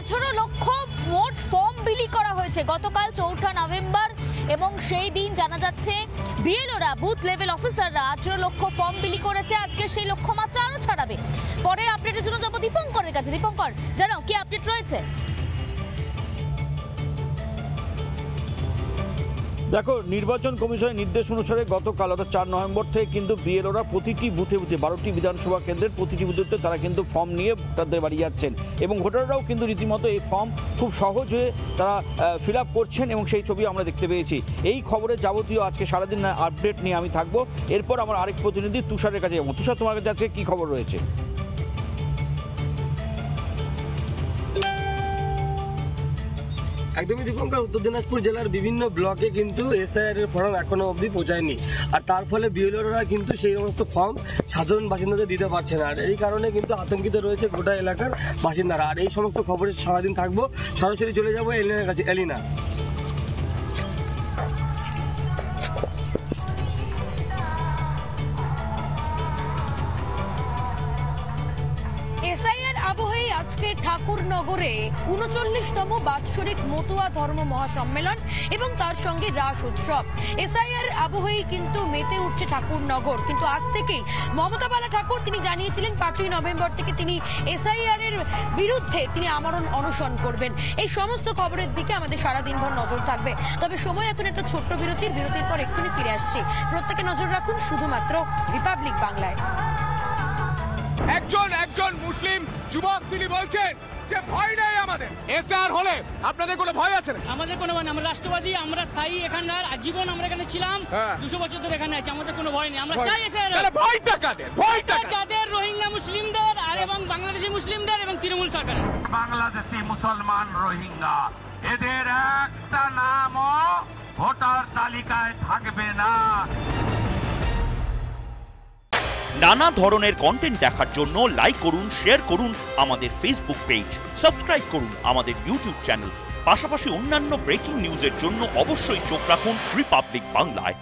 18 লক্ষ মোট ফর্ম বিলি করা হয়েছে গতকাল 4 নভেম্বর এবং সেই দিন জানা যাচ্ছে বিএলওরা বুথ লেভেল অফিসাররা 18 লক্ষ ফর্ম বিলি করেছে। আজকে সেই লক্ষ্যমাত্রা আরো ছাড়াবে। পরের আপডেটের জন্য যাব দীপঙ্করের কাছে। দীপঙ্কর, জানো কি আপডেট রয়েছে? দেখো, নির্বাচন কমিশনের নির্দেশ অনুসারে গতকাল অর্থাৎ 4 নভেম্বর থেকে কিন্তু বিএলওরা প্রতিটি বুথে 12টি বিধানসভা কেন্দ্রের প্রতিটি বুথে তারা কিন্তু ফর্ম নিয়ে ভোটারদের বাড়ি যাচ্ছেন এবং ভোটাররাও কিন্তু রীতিমতো এই ফর্ম খুব সহজে তারা ফিল আপ করছেন এবং সেই ছবি আমরা দেখতে পেয়েছি। এই খবরের যাবতীয় আজকে সারাদিন আপডেট নিয়ে আমি থাকবো। এরপর আমার আরেক প্রতিনিধি তুষারের কাছে যাবো। তুষার, তোমার কাছে আজকে কী খবর রয়েছে? একদমই দীপঙ্কর, উত্তর দিনাজপুর জেলার বিভিন্ন ব্লকে কিন্তু এসআইআর এর ফর্ম এখনো অবধি পৌঁছায়নি, আর তার ফলে বিএলওরা কিন্তু সেই সমস্ত ফর্ম সাধারণ বাসিন্দাদের দিতে পারছে না। আর এই কারণে কিন্তু আতঙ্কিত রয়েছে গোটা এলাকার বাসিন্দারা। আর এই সমস্ত খবরে সারাদিন থাকবো, সরাসরি চলে যাবো এলিনার কাছে। এলিনা, আজকে ঠাকুরনগরে 39তম বাৎসরিক মতুয়া ধর্ম মহাসম্মেলন এবং তার সঙ্গে রাস উৎসব। এসআইআর আবহেই কিন্তু মেতে উঠছে ঠাকুরনগর। কিন্তু আজ থেকেই মমতা বালা ঠাকুর তিনি জানিয়েছিলেন 5ই নভেম্বর থেকে তিনি এসআইআর এর বিরুদ্ধে তিনি আমরণ অনশন করবেন। এই সমস্ত খবরের দিকে আমাদের সারাদিনভর নজর থাকবে। তবে সময় এখন একটা ছোট্ট বিরতির পর এক্ষুনি ফিরে আসছি। প্রত্যেকে নজর রাখুন শুধুমাত্র রিপাবলিক বাংলায়। একজন মুসলিম যুবক তিনি বলছেন যে ভয় নেই আমাদের। এসআর হলে আপনাদের কোনো ভয় আছে না? আমাদের কোনো ভয় নেই, আমরা রাষ্ট্রবাদী, আমরা স্থায়ী এখানকার, আজীবন আমরা এখানে ছিলাম, 200 বছর ধরে এখানে আছি, আমাদের কোনো ভয় নেই। আমরা চাই এসআর। ভয়টা কাদের? ভয়টা যাদের রোহিঙ্গা মুসলিমদের আর এবং বাংলাদেশি মুসলিমদের এবং তৃণমূল সরকারের। বাংলাদেশি মুসলমান রোহিঙ্গা এদের একটা নামও ভোটার তালিকায় থাকবে না। নানা ধরনের কন্টেন্ট দেখার জন্য লাইক করুন, শেয়ার করুন আমাদের ফেসবুক পেজ, সাবস্ক্রাইব করুন আমাদের ইউটিউব চ্যানেল। পাশাপাশি অন্যান্য ব্রেকিং নিউজের জন্য অবশ্যই চোখ রাখুন রিপাবলিক বাংলায়।